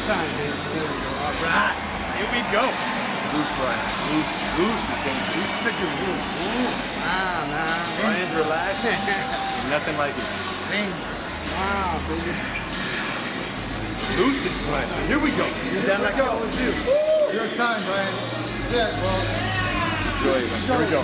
time, man. All right. Here we go. Loose, Brian. Loose. Loose is dangerous. Loose is a good move. Nah. Brian's relaxed. Nothing like it. Wow, baby. Loose is Brian. Here we go. You're down like you always do. Your time, Brian. This is it, bro. Enjoy it. Here we go.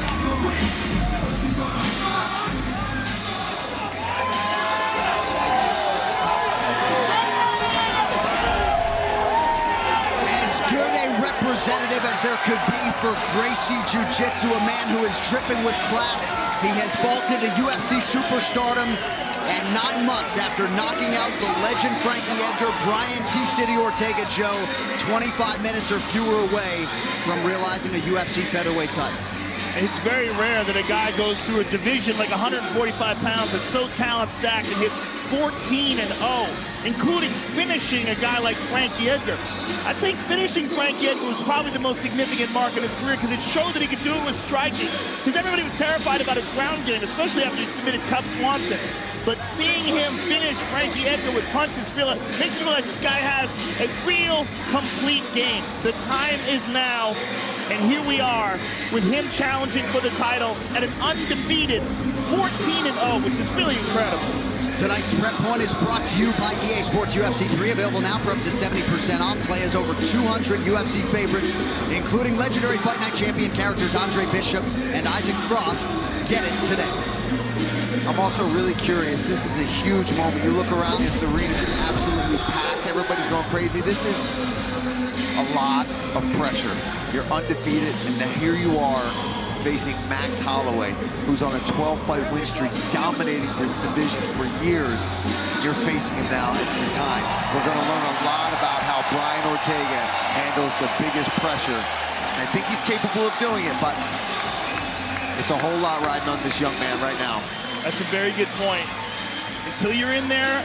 Good a representative as there could be for Gracie Jiu-Jitsu, a man who is dripping with class. He has vaulted to UFC superstardom, and 9 months after knocking out the legend Frankie Edgar, Brian T. City Ortega, Joe, 25 minutes or fewer away from realizing a UFC featherweight title. It's very rare that a guy goes through a division like 145 pounds that's so talent-stacked and hits 14-0, including finishing a guy like Frankie Edgar. I think finishing Frankie Edgar was probably the most significant mark in his career because it showed that he could do it with striking. Because everybody was terrified about his ground game, especially after he submitted Cub Swanson. But seeing him finish Frankie Edgar with punches makes you realize this guy has a real, complete game. The time is now, and here we are with him challenging for the title at an undefeated 14-0, which is really incredible. Tonight's Prep Point is brought to you by EA Sports UFC 3, available now for up to 70% off. Play as over 200 UFC favorites, including legendary Fight Night champion characters Andre Bishop and Isaac Frost. Get it today. I'm also really curious. This is a huge moment. You look around this arena, it's absolutely packed. Everybody's going crazy. This is a lot of pressure. You're undefeated, and now here you are facing Max Holloway, who's on a 12-fight win streak, dominating this division for years. You're facing him now. It's the time. We're going to learn a lot about how Brian Ortega handles the biggest pressure. I think he's capable of doing it, but it's a whole lot riding on this young man right now. That's a very good point. Until you're in there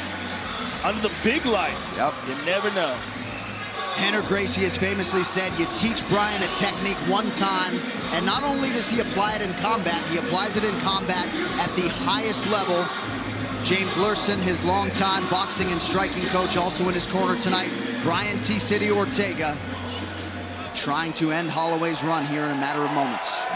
under the big lights, you never know. Henner Gracie has famously said, you teach Brian a technique one time, and not only does he apply it in combat, he applies it in combat at the highest level. James Lurson, his longtime boxing and striking coach, also in his corner tonight. Brian T. City Ortega trying to end Holloway's run here in a matter of moments.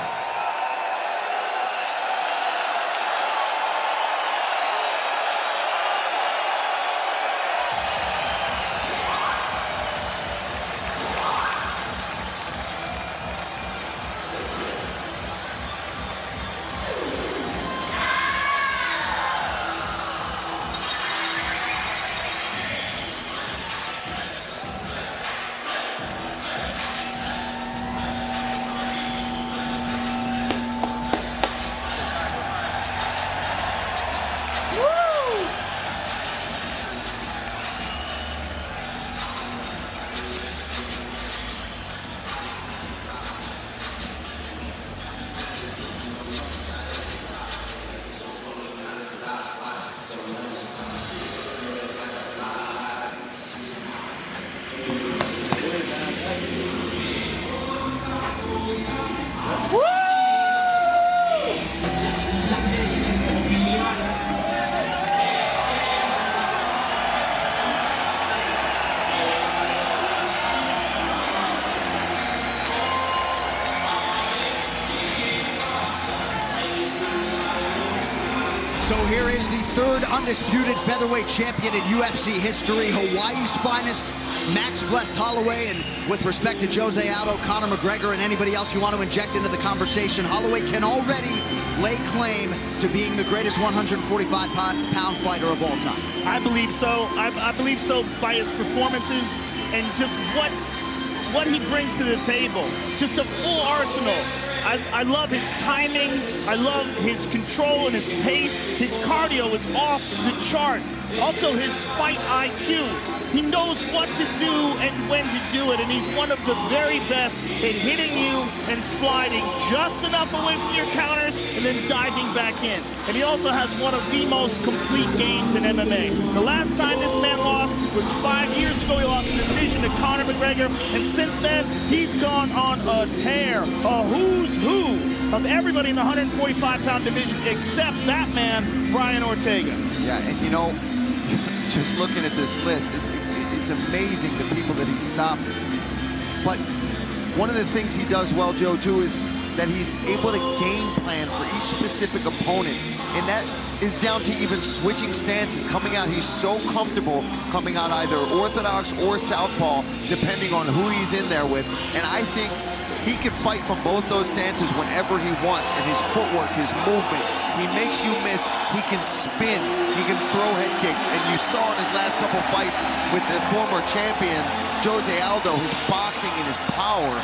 So here is the third undisputed featherweight champion in UFC history, Hawaii's finest, Max Blessed Holloway. And with respect to Jose Aldo, Conor McGregor, and anybody else you want to inject into the conversation, Holloway can already lay claim to being the greatest 145-pound fighter of all time. I believe so. I believe so by his performances and just what he brings to the table. Just a full arsenal. I love his timing. I love his control and his pace. His cardio is off the charts. Also, his fight IQ. He knows what to do and when to do it, and he's one of the very best at hitting you and sliding just enough away from your counters and then diving back in. And he also has one of the most complete games in MMA. The last time this man lost was 5 years ago. He lost a decision to Conor McGregor, and since then, he's gone on a tear, a who's who of everybody in the 145-pound division except that man, Brian Ortega. Yeah, and you know, just looking at this list, It's amazing the people that he's stopped. But one of the things he does well, Joe, too, is that he's able to game plan for each specific opponent. And that is down to even switching stances, coming out. He's so comfortable coming out either orthodox or southpaw, depending on who he's in there with. And I think he can fight from both those stances whenever he wants. And his footwork, his movement, he makes you miss. He can spin, he can throw head kicks. And you saw in his last couple fights with the former champion, Jose Aldo, his boxing and his power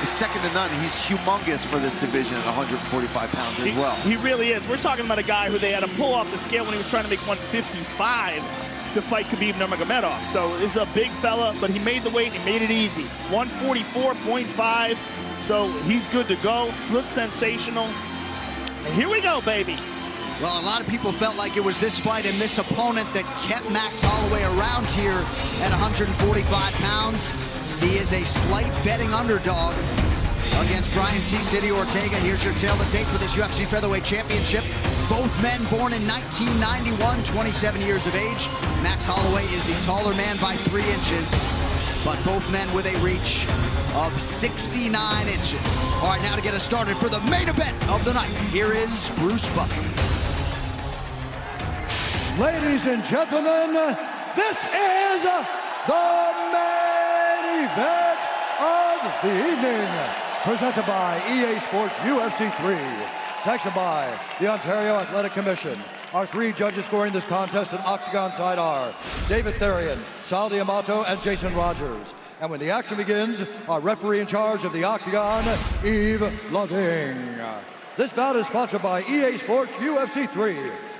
is second to none. He's humongous for this division at 145 pounds as well. He really is. We're talking about a guy who they had to pull off the scale when he was trying to make 155 to fight Khabib Nurmagomedov. So this is a big fella, but he made the weight and he made it easy. 144.5, so he's good to go. Looks sensational. And here we go, baby. Well, a lot of people felt like it was this fight and this opponent that kept Max Holloway around here at 145 pounds. He is a slight betting underdog against Brian T. City Ortega. Here's your tail of the tape for this UFC Featherweight Championship. Both men born in 1991, 27 years of age. Max Holloway is the taller man by 3 inches, but both men with a reach of 69 inches. All right, now to get us started for the main event of the night, here is Bruce Buffer. Ladies and gentlemen, this is the main event of the evening, presented by EA Sports UFC 3, sanctioned by the Ontario Athletic Commission. Our 3 judges scoring this contest in octagon side are David Therian, Sal D'Amato, and Jason Rogers. And when the action begins, our referee in charge of the octagon, Yves Loving. This bout is sponsored by EA Sports UFC 3.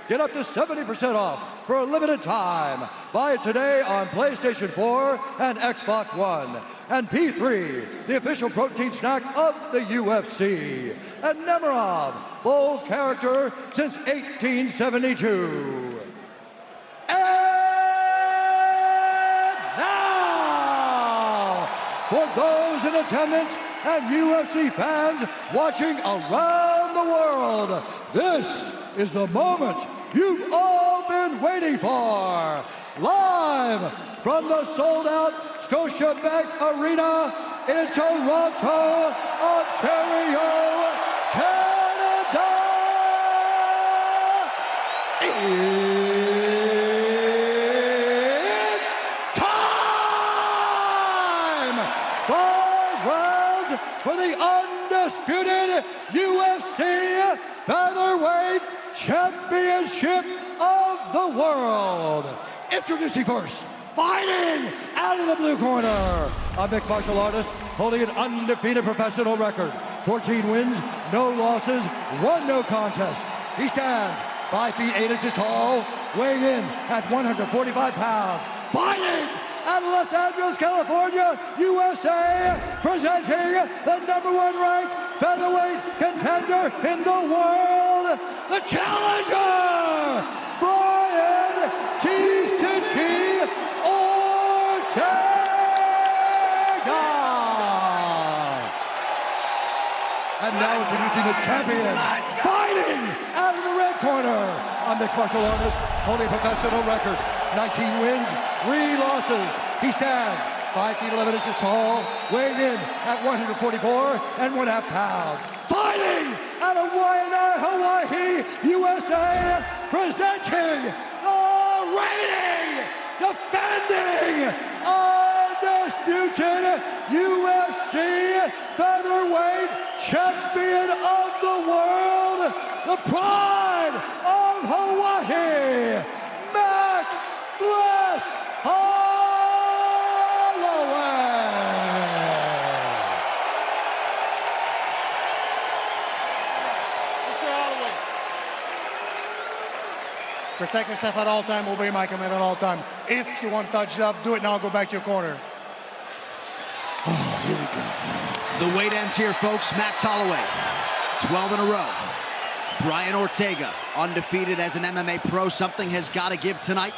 Get up to 70% off for a limited time. Buy it today on PlayStation 4 and Xbox One. And P3, the official protein snack of the UFC. And Nemirov, bold character since 1872. And now, for those in attendance and UFC fans watching around the world, this is the moment you've all been waiting for. Live from the sold-out Scotiabank Arena in Toronto, Ontario, Canada. It's time! 5 rounds for the undisputed UFC Featherweight Championship of the world. Introducing first, fighting out of the blue corner, a mixed martial artist holding an undefeated professional record. 14 wins, no losses, 1 no contest. He stands 5 feet 8 inches tall, weighing in at 145 pounds. Fighting out of Los Angeles, California, USA, presenting the #1 ranked featherweight contender in the world, the challenger, Brian T. City Ortega. And now introducing the champion, fighting out of the red corner, a mixed martial artist holding a professional record, 19 wins, 3 losses. He stands 5 feet 11 inches tall, weighing in at 144 and 1/2 pounds. Fighting out of Waianae, Hawaii, USA, presenting the reigning, defending, undisputed UFC featherweight champion of the world, the pride of Hawaii, Max Bless Holloway. Mr. Holloway. Protect yourself at all time, obey my command at all time. If you want to touch it up, do it now, go back to your corner. Oh, here we go. The weight ends here, folks. Max Holloway, 12 in a row. Brian Ortega, undefeated as an MMA pro. Something has got to give tonight.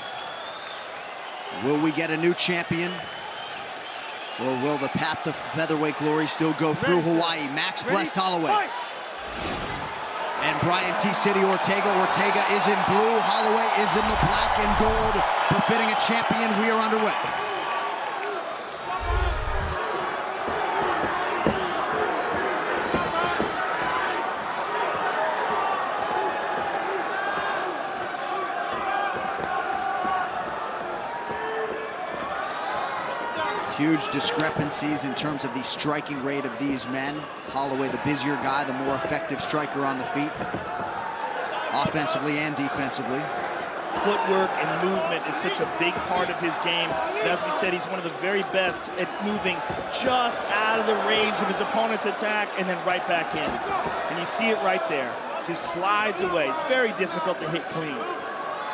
Will we get a new champion? Or will the path to featherweight glory still go through Hawaii? Max blessed Holloway. And Brian T. City Ortega. Ortega is in blue. Holloway is in the black and gold. Befitting a champion, we are underway. Huge discrepancies in terms of the striking rate of these men. Holloway, the busier guy, the more effective striker on the feet, offensively and defensively. Footwork and movement is such a big part of his game. And as we said, he's one of the very best at moving just out of the range of his opponent's attack and then right back in. And you see it right there. Just slides away. Very difficult to hit clean.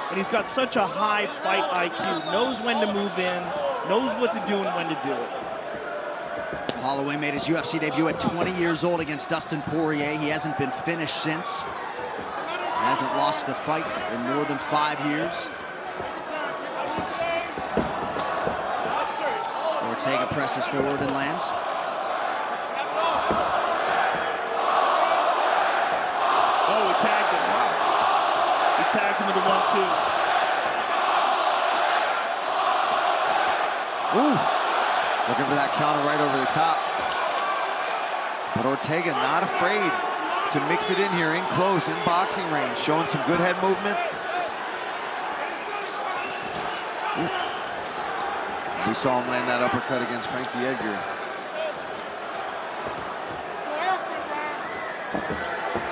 And he's got such a high fight IQ. Knows when to move in, knows what to do and when to do it. Holloway made his UFC debut at 20 years old against Dustin Poirier. He hasn't been finished since. Hasn't lost a fight in more than 5 years. Orutega presses forward and lands. Oh, he tagged him. Wow. He tagged him with a 1-2. Ooh, looking for that counter right over the top. But Orutega not afraid to mix it in here, in close, in boxing range, showing some good head movement. Ooh. We saw him land that uppercut against Frankie Edgar.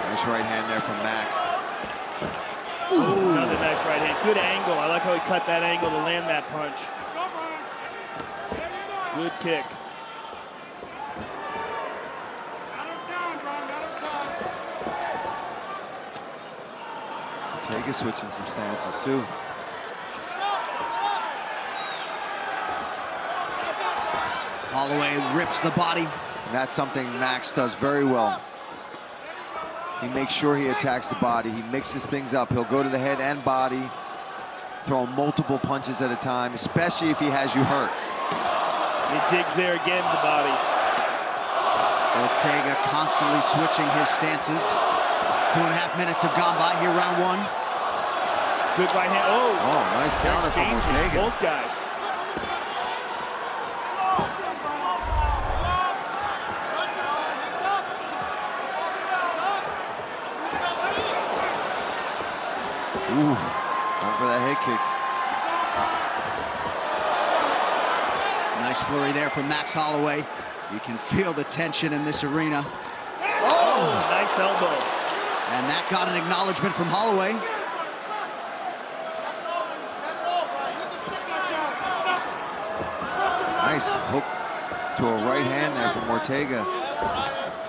Nice right hand there from Max. Ooh. Another nice right hand. Good angle. I like how he cut that angle to land that punch. Good kick. Orutega switching some stances too. Holloway rips the body. And that's something Max does very well. He makes sure he attacks the body. He mixes things up. He'll go to the head and body, throw multiple punches at a time, especially if he has you hurt. He digs there again, the body. Orutega constantly switching his stances. 2.5 minutes have gone by here, round one. Good right hand. Oh, nice counter from Orutega. Both guys. Ooh, going for that head kick. Nice flurry there from Max Holloway. You can feel the tension in this arena. Oh, nice elbow. And that got an acknowledgement from Holloway. Nice hook to a right hand there from Orutega.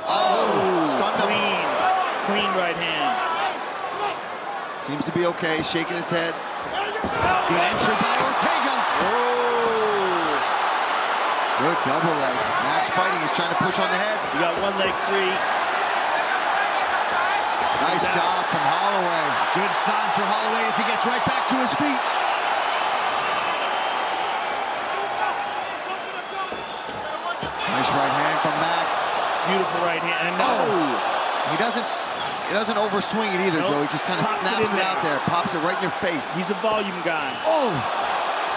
Oh, stunned him. Clean right hand. Seems to be okay, shaking his head. Good entry by Orutega. Oh. Good double leg. Max fighting, he's trying to push on the head. You got one leg free. Nice job from Holloway. Good sign for Holloway as he gets right back to his feet. Nice right hand from Max. Beautiful right hand. And He doesn't overswing it either, Nope. Joe. He just kind of Pops it snaps in it out there, pops it right in your face. he's a volume guy. Oh!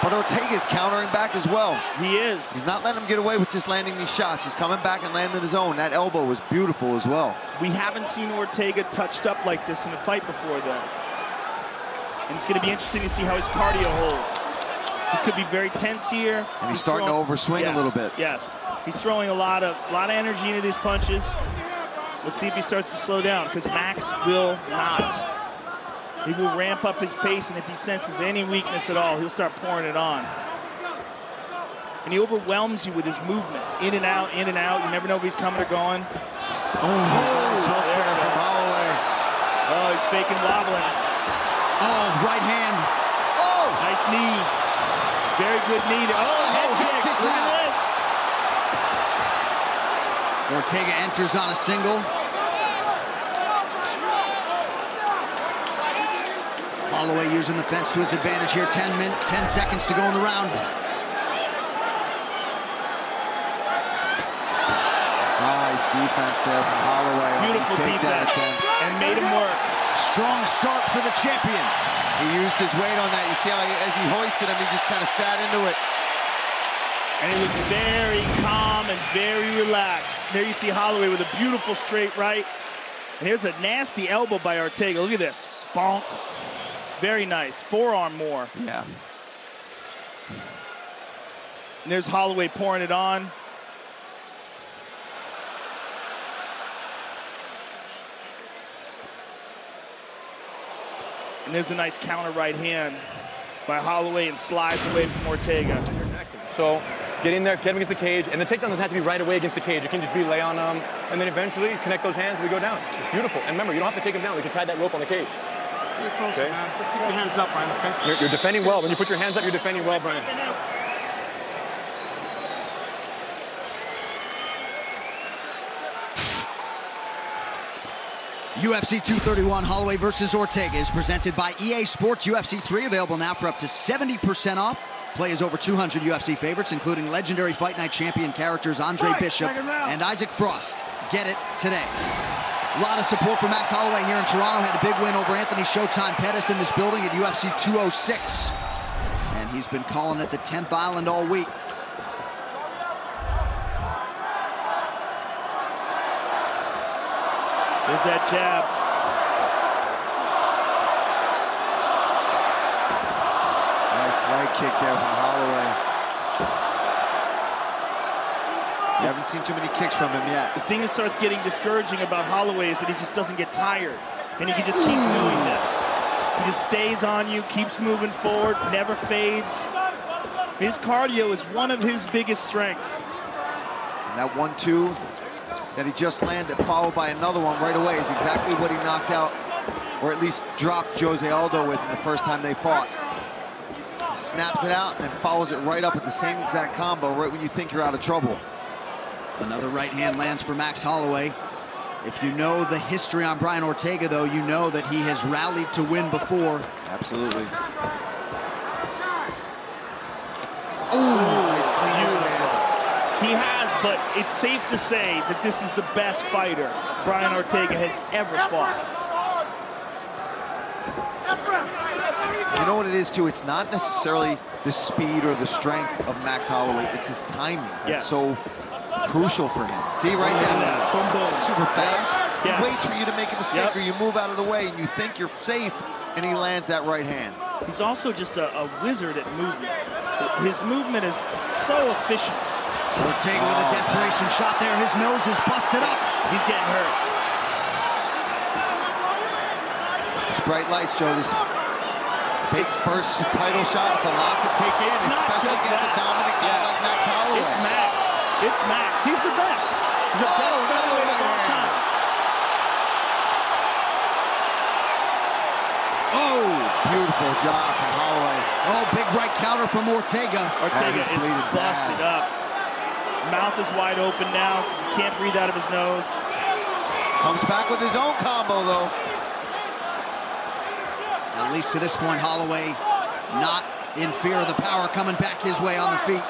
But Orutega's countering back as well. He is. He's not letting him get away with just landing these shots. He's coming back and landing his own. That elbow was beautiful as well. We haven't seen Orutega touched up like this in a fight before, though. And it's going to be interesting to see how his cardio holds. He could be very tense here. And he's starting to overswing a little bit. Yes. He's throwing a lot of energy into these punches. Let's see if he starts to slow down, because Max will not. He will ramp up his pace, and if he senses any weakness at all, he'll start pouring it on. And he overwhelms you with his movement. In and out, in and out. You never know if he's coming or going. Nice hook there from Holloway. Oh, he's faking wobbling. Oh, right hand. Oh! Nice knee. Very good knee. Head kick. Look at this. Orutega enters on a single. Holloway using the fence to his advantage here. 10 seconds to go in the round. Nice defense there from Holloway. Beautiful defense. And made him work. Strong start for the champion. He used his weight on that. You see how as he hoisted him, he just kind of sat into it. And he was very calm and very relaxed. There you see Holloway with a beautiful straight right. And here's a nasty elbow by Orutega. Look at this. Bonk. Very nice. Forearm more. Yeah. And there's Holloway pouring it on. And there's a nice counter right hand by Holloway and slides away from Ortega. So get in there, get him against the cage, and the takedown doesn't have to be right away against the cage. It can just be lay on him, and then eventually connect those hands and we go down. It's beautiful. And remember, you don't have to take him down. We can tie that rope on the cage. You're closer, Okay. man. Keep your hands up, Brian, okay? You're defending well. When you put your hands up, you're defending well, Brian. UFC 231, Holloway versus Ortega is presented by EA Sports UFC 3, available now for up to 70% off. Play as over 200 UFC favorites, including legendary Fight Night champion characters Andre Bishop and Isaac Frost. Get it today. A lot of support for Max Holloway here in Toronto. Had a big win over Anthony Showtime Pettis in this building at UFC 206. And he's been calling it the 10th Island all week. There's that jab. Nice leg kick there from Holloway. You haven't seen too many kicks from him yet. The thing that starts getting discouraging about Holloway is that he just doesn't get tired. And he can just keep doing this. He just stays on you, keeps moving forward, never fades. His cardio is one of his biggest strengths. And that 1-2 that he just landed, followed by another one right away, is exactly what he knocked out, or at least dropped Jose Aldo with the first time they fought. He snaps it out and follows it right up with the same exact combo right when you think you're out of trouble. Another right hand lands for Max Holloway. If you know the history on Brian Ortega, though, you know that he has rallied to win before. Absolutely. Oh, nice clean hand. He has, but it's safe to say that this is the best fighter Brian Ortega has ever fought. You know what it is, too? It's not necessarily the speed or the strength of Max Holloway. It's his timing that's so crucial for him. See right there? Boom, boom. It's super fast. Yeah. He waits for you to make a mistake or you move out of the way and you think you're safe, and he lands that right hand. He's also just a wizard at movement. His movement is so efficient. Ortega with a desperation shot there. His nose is busted up. He's getting hurt. These bright lights show this big first title shot. It's a lot to take in, especially against a dominant guy like Max Holloway. It's Max. It's Max. He's the best. He's the best featherweight of all time. Oh, beautiful job from Holloway. Oh, big right counter from Ortega. Ortega he's is bleeding busted bad. up. Mouth is wide open now because he can't breathe out of his nose. Comes back with his own combo, though. At least to this point, Holloway not in fear of the power coming back his way on the feet.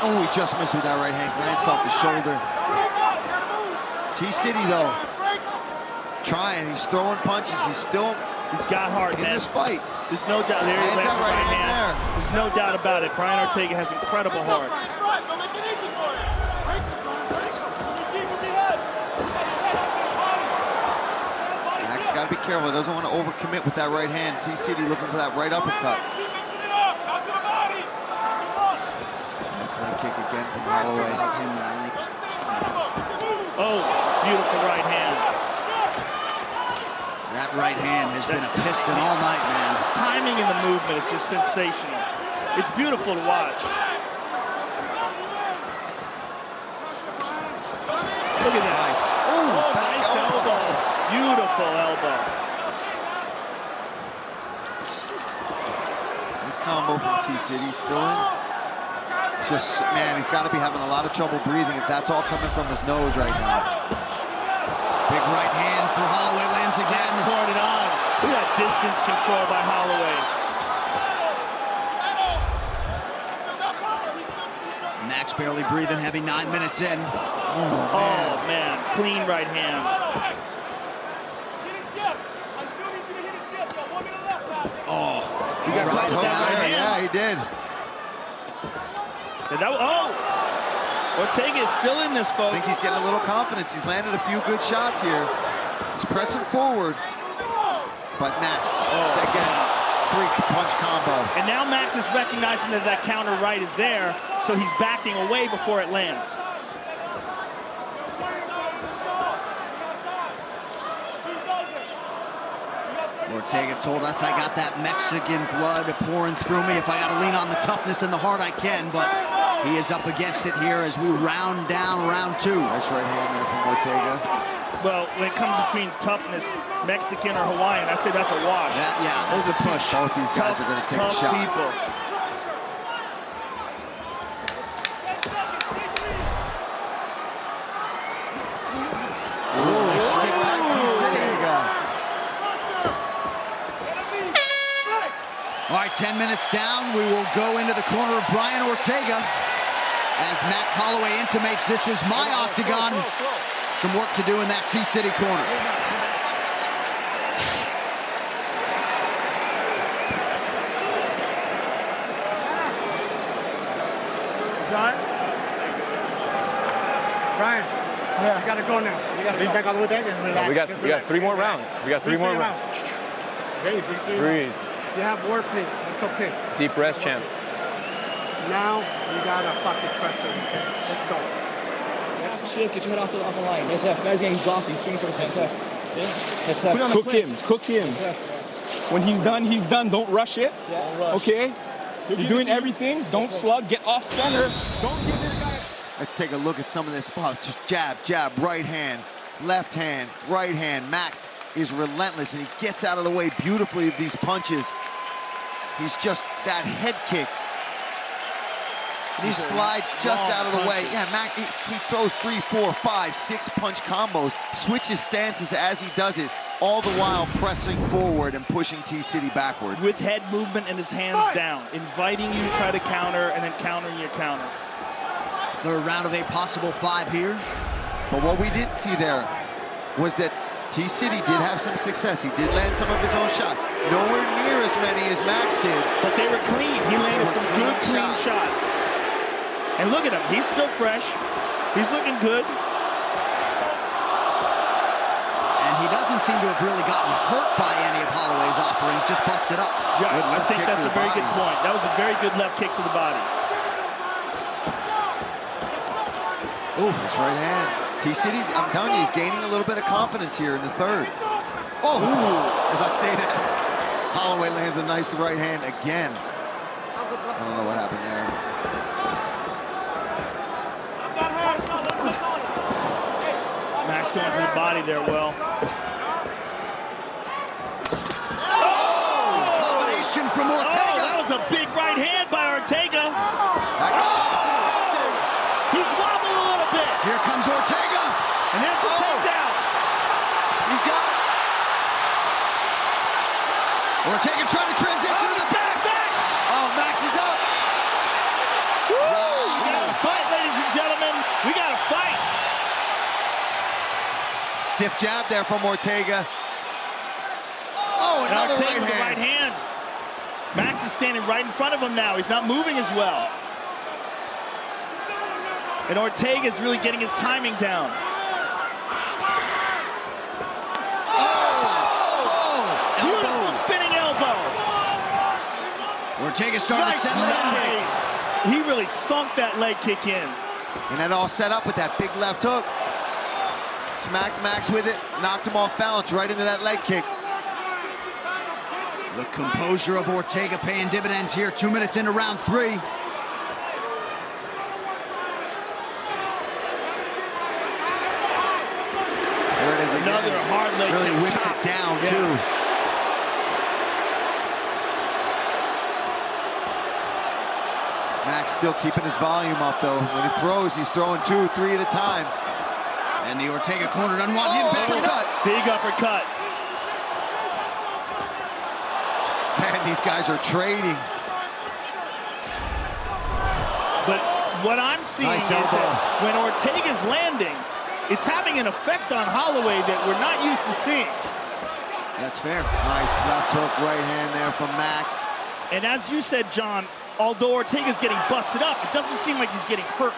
Oh, he just missed with that right hand. Glanced off the shoulder. T-City, though, trying. He's throwing punches. He's got heart, in man. this fight. There's no doubt. There he Lands lands that the right hand hand. There's no doubt about it. Brian Ortega has incredible heart. Max got to be careful. He doesn't want to overcommit with that right hand. T-City looking for that right uppercut. Nice leg kick again from Holloway. Oh, beautiful right hand. That right hand has been a piston all night, man. Timing in the movement is just sensational. It's beautiful to watch. Look at that. Nice. Oh, back nice elbow. elbow. Beautiful elbow. Nice combo from T-City. Still in. It's just, man, he's got to be having a lot of trouble breathing if that's all coming from his nose right now. Big right hand for Holloway lands again. Pouring it on. Look at that distance control by Holloway. Max barely breathing heavy, 9 minutes in. Oh, man. Clean right hands. Oh, He got drops right that hook right there. hand. Yeah, he did. Ortega is still in this, I folks. think he's getting a little confidence. He's landed a few good shots here. He's pressing forward, but Max, again, three-punch combo. And now Max is recognizing that that counter right is there, so he's backing away before it lands. Ortega told us I got that Mexican blood pouring through me. If I got to lean on the toughness and the heart, I can, but he is up against it here as we round down round two. Nice right hand there from Ortega. Well, when it comes between toughness, Mexican or Hawaiian, I say that's a wash. Yeah, that's a push. Both these guys are going to take a shot. People. Ooh, stick back to Ortega. All right, 10 minutes down. We will go into the corner of Brian Ortega as Max Holloway intimates this is my octagon. Some work to do in that T-City corner. Brian, you gotta go now. You gotta lean back all the way back and relax. We got 3 more rounds. We got 3 more rounds. Hey, Breathe. You have wordplay. It's okay. Deep breath, champ. Now you gotta fucking pressure. Okay? Let's go. Shift, get your head off the line. Yes, sir. Guy's getting exhausted. He's swinging for the fences. Yes, sir. Cook him. Cook him. When he's done, he's done. Don't rush it. Okay? You're doing everything. Don't slug. Get off center. Don't give this guy. Let's take a look at some of this. Just jab, jab, right hand, left hand, right hand. Max is relentless, and he gets out of the way beautifully of these punches. He's just that head kick. He slides just out of the way. Yeah, Max, he throws 3, 4, 5, 6 punch combos, switches stances as he does it, all the while pressing forward and pushing T-City backwards. With head movement and his hands down, inviting you to try to counter and then countering your counters. Third round of a possible 5 here. But what we didn't see there was that T-City did have some success. He did land some of his own shots. Nowhere near as many as Max did. But they were clean. He landed some good, clean shots. And look at him. He's still fresh. He's looking good. And he doesn't seem to have really gotten hurt by any of Holloway's offerings, just busted up. Yeah, I think that's a very good point. That was a very good left kick to the body. Ooh, nice right hand. T-City's, I'm telling you, he's gaining a little bit of confidence here in the third. Oh, as I say that, Holloway lands a nice right hand again. I don't know what happened there. Max going to the body there, well. Combination from Ortega. Oh, that was a big right hand by Ortega. He's wobbling a little bit. Here comes Ortega. And there's the takedown. He's got it. Ortega trying to transition to the back. Oh, Max is up. We got a fight, ladies and gentlemen. We got a fight. Stiff jab there from Ortega. Oh, And another Ortega's right hand. the right hand. Max is standing right in front of him now. He's not moving as well. And Ortega's really getting his timing down. Beautiful spinning elbow. Ortega's starting to settle down. Nice. He really sunk that leg kick in. And that all set up with that big left hook. Smacked Max with it, knocked him off balance right into that leg kick. The composure of Ortega paying dividends here, 2 minutes into round 3. There it is again. Another hard leg really kick. whips it down, too. Max still keeping his volume up, though. When he throws, he's throwing 2, 3 at a time. And the Ortega corner doesn't want him. Big uppercut. Man, these guys are trading. But what I'm seeing is that when Ortega's landing, it's having an effect on Holloway that we're not used to seeing. That's fair. Nice left hook, right hand there from Max. And as you said, John, although Ortega's getting busted up, it doesn't seem like he's getting hurt.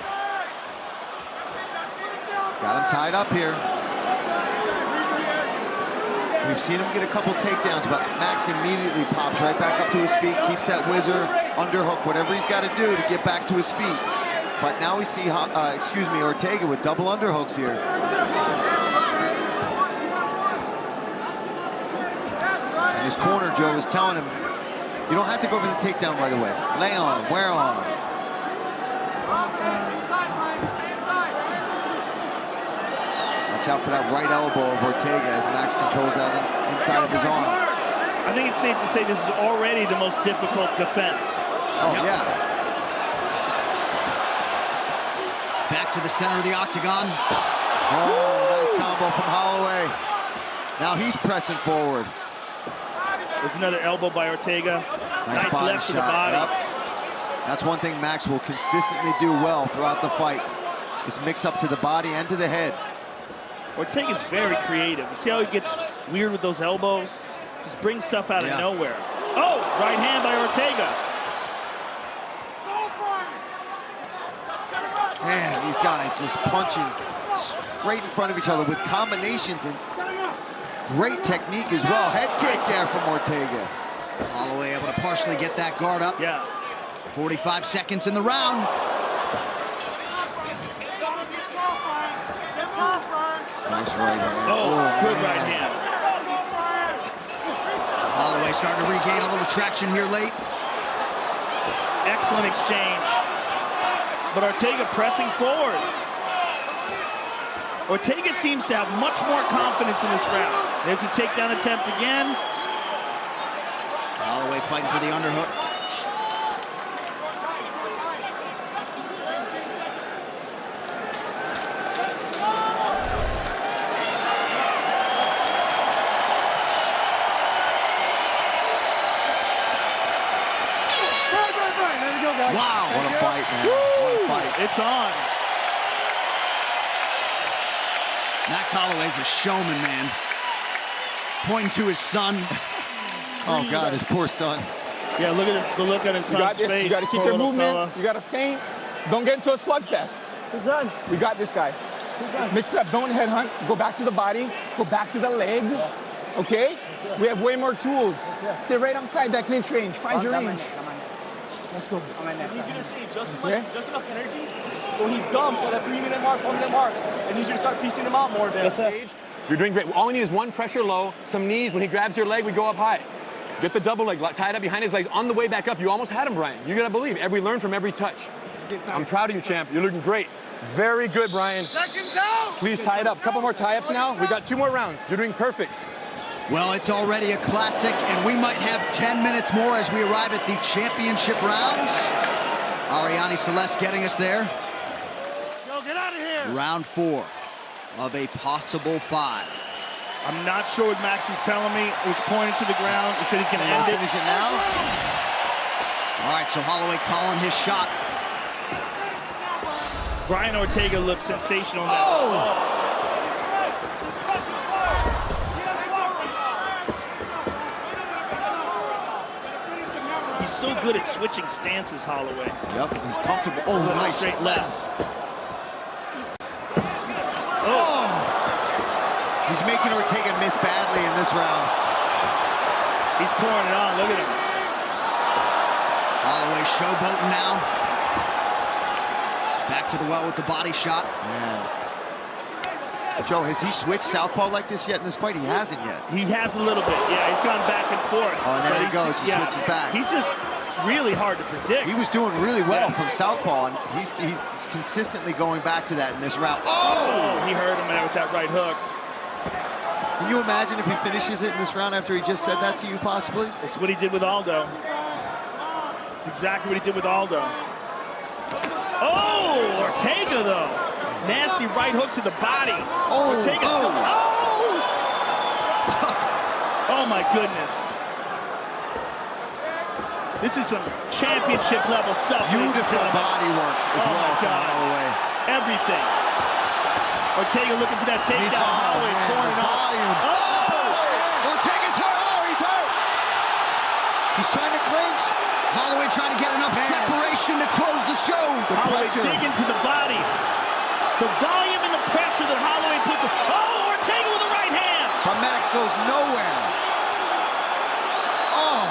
Got him tied up here. We've seen him get a couple takedowns, but Max immediately pops right back up to his feet, keeps that whizzer, underhook, whatever he's got to do to get back to his feet. But now we see, Ortega with double underhooks here. And his corner, Joe, is telling him, you don't have to go for the takedown right away. Lay on him, wear on him. Watch out for that right elbow of Ortega as Max controls that inside of his arm. I think it's safe to say this is already the most difficult defense. Oh, yeah. Back to the center of the octagon. Oh, nice combo from Holloway. Now he's pressing forward. There's another elbow by Ortega. Nice body left to the shot. body. Yep. That's one thing Max will consistently do well throughout the fight, is mix up to the body and to the head. Ortega's very creative. You see how he gets weird with those elbows? Just brings stuff out of nowhere. Oh, right hand by Ortega. Man, these guys just punching straight in front of each other with combinations and great technique as well. Head kick there from Ortega. Holloway able to partially get that guard up. Yeah. 45 seconds in the round. Nice right hand. Oh, good right hand. Holloway starting to regain a little traction here late. Excellent exchange. But Ortega pressing forward. Ortega seems to have much more confidence in this round. There's a takedown attempt again. Holloway fighting for the underhook. Wow. What a fight, man. What a fight. It's on. Max Holloway's a showman, man. Pointing to his son. Oh, God, his poor son. Yeah, look at the look on his son's face. You got to keep Poor your little movement. fella. You got to feint. Don't get into a slugfest. Who's done? We got this guy. Mix it up. Don't headhunt. Go back to the body. Go back to the leg. Okay? We have way more tools. Stay right outside that clinch range. Find your range. Let's go. I need you to save just enough energy so he dumps at a 3-minute mark, 4-minute mark. I need you to start piecing him out more there. You're doing great. All we need is one pressure low, some knees. When he grabs your leg, we go up high. Get the double leg, tie it up behind his legs. On the way back up, you almost had him, Brian. You gotta believe, we learn from every touch. I'm proud of you, champ. You're looking great. Very good, Brian. Seconds out. Please tie it up. Couple more tie-ups now. We got 2 more rounds. You're doing perfect. Well, it's already a classic, and we might have 10 minutes more as we arrive at the championship rounds. Ariane Celeste getting us there. Yo, get out of here. Round 4 of a possible 5. I'm not sure what Max was telling me. It was pointing to the ground. He said he's going to end it. Finish it now. All right, so Holloway calling his shot. Brian Ortega looks sensational now. Oh! He's so good at switching stances, Holloway. Yep, he's comfortable. Oh, nice straight left. Oh! He's making Ortega miss badly in this round. He's pouring it on. Look at him. Holloway showboating now. Back to the well with the body shot. Man. Joe, has he switched southpaw like this yet in this fight? He hasn't yet. He has a little bit. Yeah, he's gone back and forth. Oh, and there he goes. He Yeah, switches back. He's just really hard to predict. He was doing really well from southpaw, and he's consistently going back to that in this round. Oh! He hurt him there with that right hook. Can you imagine if he finishes it in this round after he just said that to you, possibly? It's what he did with Aldo. It's exactly what he did with Aldo. Oh, Ortega, though. Nasty right hook to the body. Oh, Ortega's still. Oh! Oh, my goodness. This is some championship level stuff. Beautiful body work as well from Holloway. Everything. Ortega looking for that takedown. Holloway pouring it on. Oh! Ortega's hurt. Oh, he's hurt. He's trying to clinch. Holloway trying to get enough separation to close the show. The Holloway pressure. digging to the body. The volume and the pressure that Holloway puts. Oh, Ortega with the right hand. But Max goes nowhere. Oh.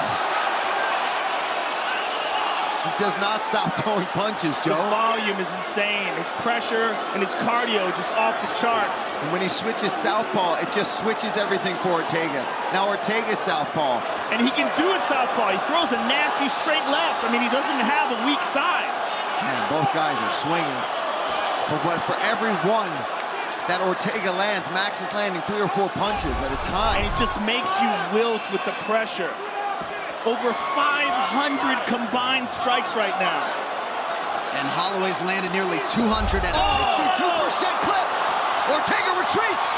He does not stop throwing punches, Joe. The volume is insane. His pressure and his cardio just off the charts. And when he switches southpaw, it just switches everything for Ortega. Now Ortega's southpaw. And he can do it southpaw. He throws a nasty straight left. I mean, he doesn't have a weak side. Man, both guys are swinging. For every one that Ortega lands, Max is landing 3 or 4 punches at a time. And it just makes you wilt with the pressure. Over 500 combined strikes right now. And Holloway's landed nearly 200 at a 52% clip. Ortega retreats.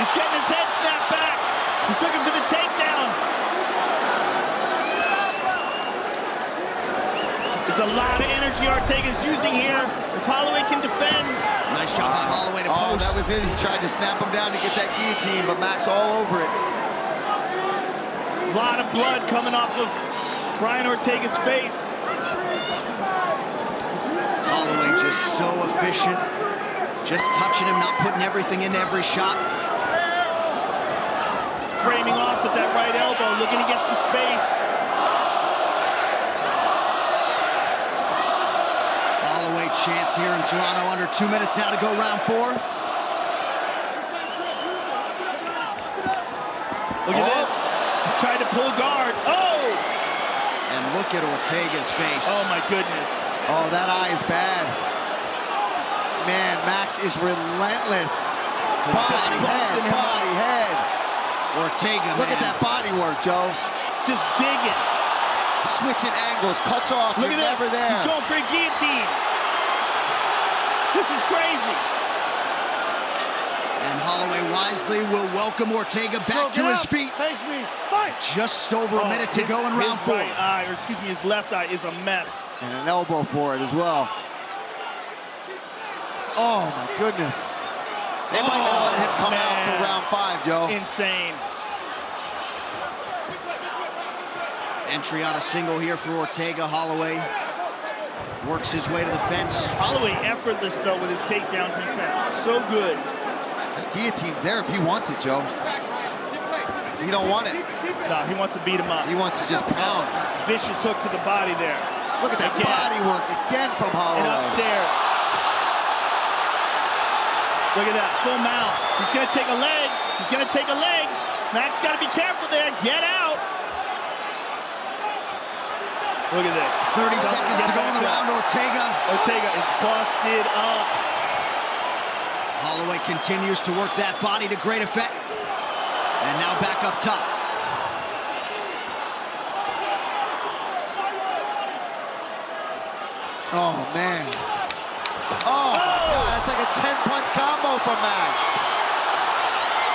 He's getting his head snapped back. He's looking for the takedown. There's a lot of energy Ortega's using here. If Holloway can defend. Nice job by Holloway to post. That was it. He tried to snap him down to get that guillotine, but Max all over it. A lot of blood coming off of Brian Ortega's face. Holloway just so efficient. Just touching him, not putting everything into every shot. Framing off with that right elbow, looking to get some space. Holloway chance here in Toronto, under 2 minutes now to go round 4. Look at this. He tried to pull guard. Oh! And look at Ortega's face. Oh my goodness. Oh, that eye is bad. Man, Max is relentless. Body, head. Ortega, Look at that body work, Joe. Just dig it. Switching angles, cuts off. Look at never this. there. He's going for a guillotine. This is crazy. And Holloway wisely will welcome Ortega back to his feet. Face me. Fight. Just over a minute to go in round 4. Right eye, or excuse me, his left eye is a mess. And an elbow for it as well. Oh, my goodness. They might not let him come out for round 5, Joe. Insane. Entry on a single here for Ortega. Holloway works his way to the fence. Holloway effortless, though, with his takedown defense. It's so good. The guillotine's there if he wants it, Joe. He don't want it. No, he wants to beat him up. He wants to just pound. Vicious hook to the body there. Look at that body work again from Holloway. And upstairs. Look at that, full mount. He's gonna take a leg. He's gonna take a leg. Max gotta be careful there. Get out. Look at this. 30 seconds to go in the round. Ortega is busted up. Holloway continues to work that body to great effect. And now back up top. Oh, man. Oh, my God. That's like a 10-punch combo from Max.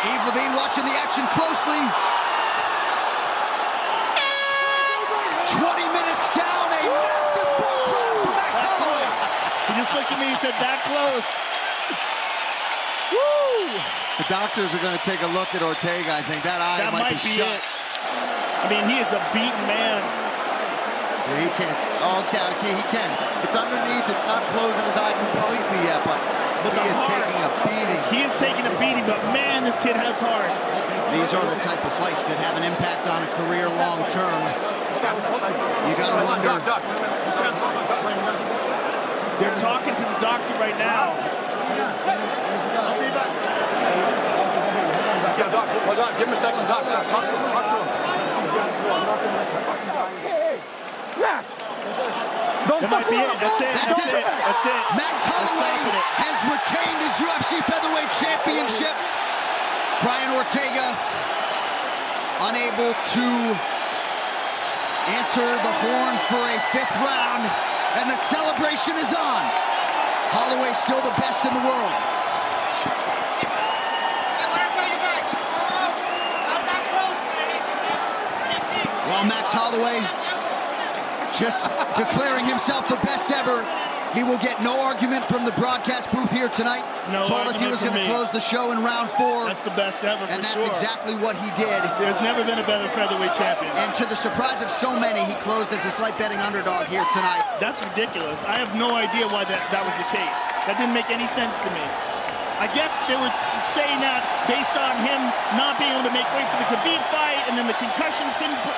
Yves Levine watching the action closely. 20 minutes down, a massive punch round for Max Holloway. He just looked at me and said, that close. Woo! The doctors are going to take a look at Ortega. I think that eye might be shut. It. I mean, he is a beaten man. Yeah, he can't. Oh, okay, he can. It's underneath. It's not closing his eye completely yet, but he is taking a beating. He is taking a beating, but man, this kid has heart. These are the type of fights that have an impact on a career long term. You got to wonder. They're talking to the doctor right now. Yeah, Doc, hold on. Give him a second, Doc. Talk to him. Hey, Max. Don't That might be it. That's it. That's it. That's it. Max Holloway has retained his UFC featherweight championship. Brian Ortega unable to answer the horn for a 5th round, and the celebration is on. Holloway still the best in the world. While Max Holloway just declaring himself the best ever, he will get no argument from the broadcast booth here tonight. No Told us he was going to close the show in round 4. That's the best ever, and that's exactly what he did. There's never been a better featherweight champion. And to the surprise of so many, he closed as a slight betting underdog here tonight. That's ridiculous. I have no idea why that was the case. That didn't make any sense to me. I guess they were saying that based on him not being able to make weight for the Khabib fight and then the concussion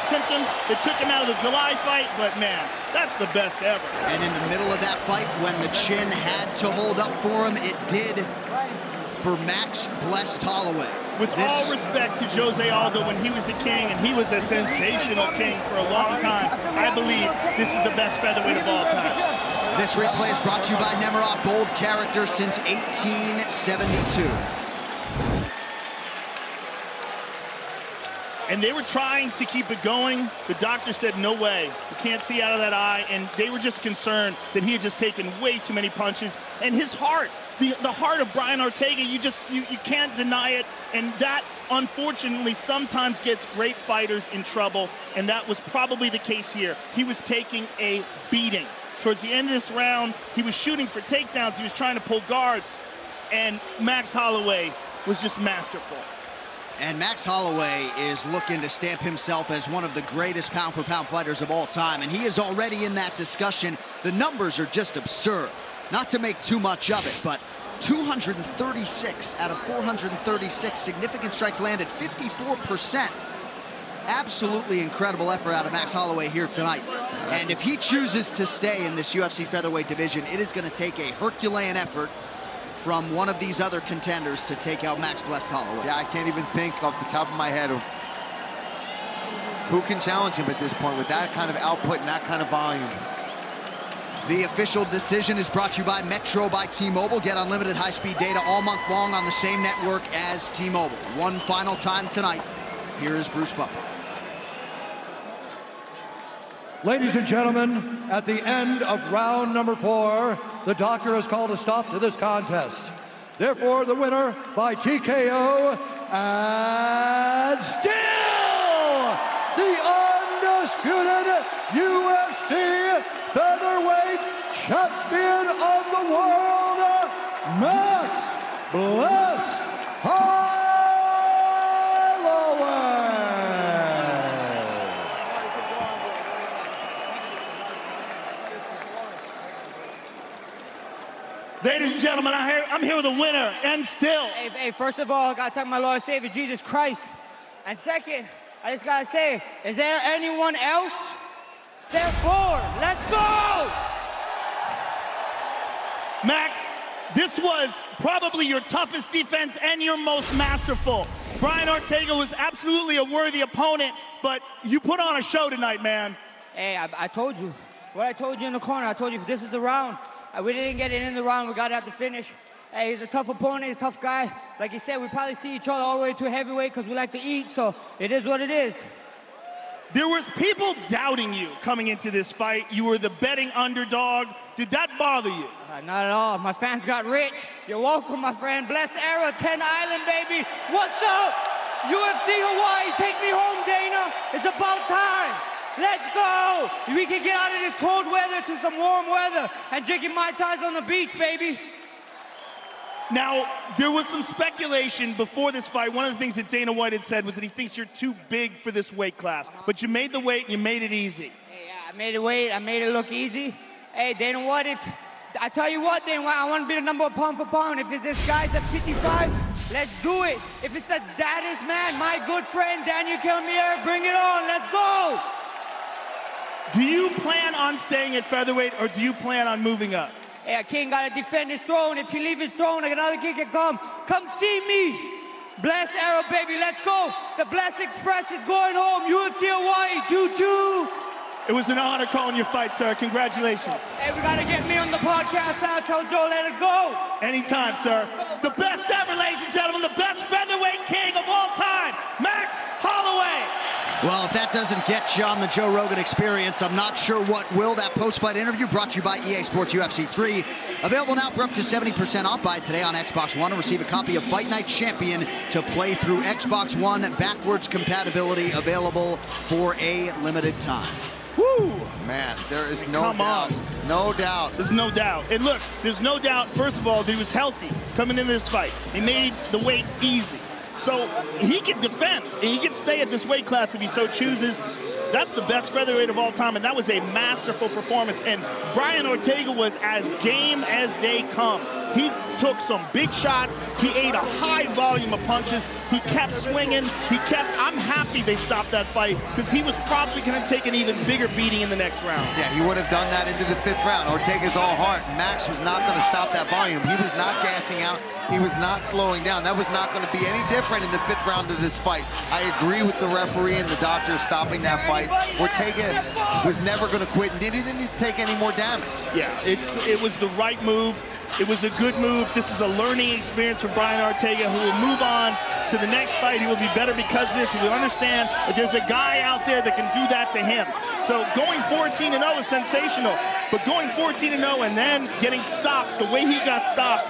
symptoms that took him out of the July fight. But man, that's the best ever. And in the middle of that fight, when the chin had to hold up for him, it did for Max Blessed Holloway. With all respect to Jose Aldo when he was the king, and he was a sensational king for a long time, I believe this is the best featherweight of all time. This replay is brought to you by Nemiroff, bold character since 1872. And they were trying to keep it going. The doctor said, no way. You can't see out of that eye. And they were just concerned that he had just taken way too many punches. And his heart, the heart of Brian Ortega, you can't deny it. And that, unfortunately, sometimes gets great fighters in trouble. And that was probably the case here. He was taking a beating. Towards the end of this round, he was shooting for takedowns. He was trying to pull guard. And Max Holloway was just masterful. And Max Holloway is looking to stamp himself as one of the greatest pound-for-pound fighters of all time, and he is already in that discussion. The numbers are just absurd. Not to make too much of it, but 236 out of 436 significant strikes landed, 54%. Absolutely incredible effort out of Max Holloway here tonight. And if he chooses to stay in this UFC featherweight division, it is going to take a Herculean effort from one of these other contenders to take out Max Blessed Holloway. Yeah, I can't even think off the top of my head of who can challenge him at this point with that kind of output and that kind of volume. The official decision is brought to you by Metro by T-Mobile. Get unlimited high-speed data all month long on the same network as T-Mobile. One final time tonight. Here is Bruce Buffer. Ladies and gentlemen, at the end of round number 4, the doctor has called a stop to this contest. Therefore, the winner by TKO, and still the undisputed UFC featherweight champion of the world, Max Blessed Holloway. Ladies and gentlemen, I'm here with a winner, and still. Hey, first of all, I gotta thank my Lord and Savior, Jesus Christ. And second, I just gotta say, is there anyone else? Step forward, let's go! Max, this was probably your toughest defense and your most masterful. Brian Ortega was absolutely a worthy opponent, but you put on a show tonight, man. Hey, I told you. What I told you in the corner, I told you if this is the round, we didn't get it in the round, we got it at the finish. Hey, he's a tough opponent, he's a tough guy. Like he said, we probably see each other all the way to heavyweight because we like to eat, so it is what it is. There was people doubting you coming into this fight. You were the betting underdog. Did that bother you? Not at all. My fans got rich. You're welcome, my friend. Blessed era, 10 Island, baby. What's up? UFC Hawaii, take me home, Dana. It's about time. Let's go. We can get out of this cold weather to some warm weather and drinking Mai Tais on the beach, baby. Now, there was some speculation before this fight. One of the things that Dana White had said was that he thinks you're too big for this weight class. But you made the weight and you made it easy. Hey, I made it weight. I made it look easy. Hey, Dana White, I tell you what, Dana White, I want to be the number 1 pound for pound. If this guy's at 55, let's do it. If it's the daddest man, my good friend, Daniel Cormier, bring it on. Let's go. Do you plan on staying at featherweight or do you plan on moving up? Hey, a king gotta defend his throne. If he leave his throne, another king can come. Come see me. Blessed Arrow, baby, let's go. The Blessed Express is going home. UFC Hawaii, choo-choo. It was an honor calling your fight, sir. Congratulations. Hey, we gotta get me on the podcast. I'll tell Joe, let it go. Anytime, sir. The best ever, ladies and gentlemen, the best featherweight king of all time, Max Holloway. Well, if that doesn't get you on the Joe Rogan experience, I'm not sure what will. That post-fight interview brought to you by EA Sports UFC 3. Available now for up to 70% off. Buy today on Xbox One and receive a copy of Fight Night Champion to play through Xbox One. Backwards compatibility available for a limited time. Woo! Man, there is no doubt. No doubt. There's no doubt. And look, there's no doubt, first of all, that he was healthy coming into this fight. He made the weight easy. So he can defend, and he can stay at this weight class if he so chooses. That's the best featherweight of all time, and that was a masterful performance. And Brian Ortega was as game as they come. He took some big shots. He ate a high volume of punches. He kept swinging. I'm happy they stopped that fight because he was probably going to take an even bigger beating in the next round. Yeah, he would have done that into the 5th round. Ortega's all heart. Max was not going to stop that volume. He was not gassing out. He was not slowing down. That was not going to be any different in the 5th round of this fight. I agree with the referee and the doctor stopping that fight. Ortega was never going to quit and didn't need to take any more damage. Yeah, it was the right move. It was a good move. This is a learning experience for Brian Ortega, who will move on to the next fight. He will be better because of this. He will understand that there's a guy out there that can do that to him. So going 14-0 is sensational, but going 14-0 and then getting stopped the way he got stopped,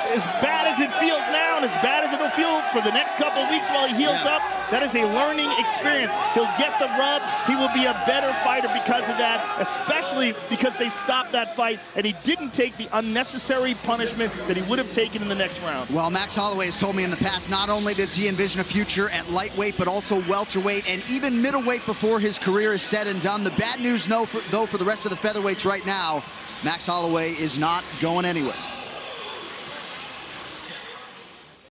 as bad as it feels now and as bad as it'll feel for the next couple of weeks while he heals up, that is a learning experience. He'll get the rub. He will be a better fighter because of that, especially because they stopped that fight and he didn't take the unnecessary punishment that he would have taken in the next round. Well, Max Holloway has told me in the past, not only does he envision a future at lightweight, but also welterweight and even middleweight before his career is said and done. The bad news, though, for the rest of the featherweights right now, Max Holloway is not going anywhere.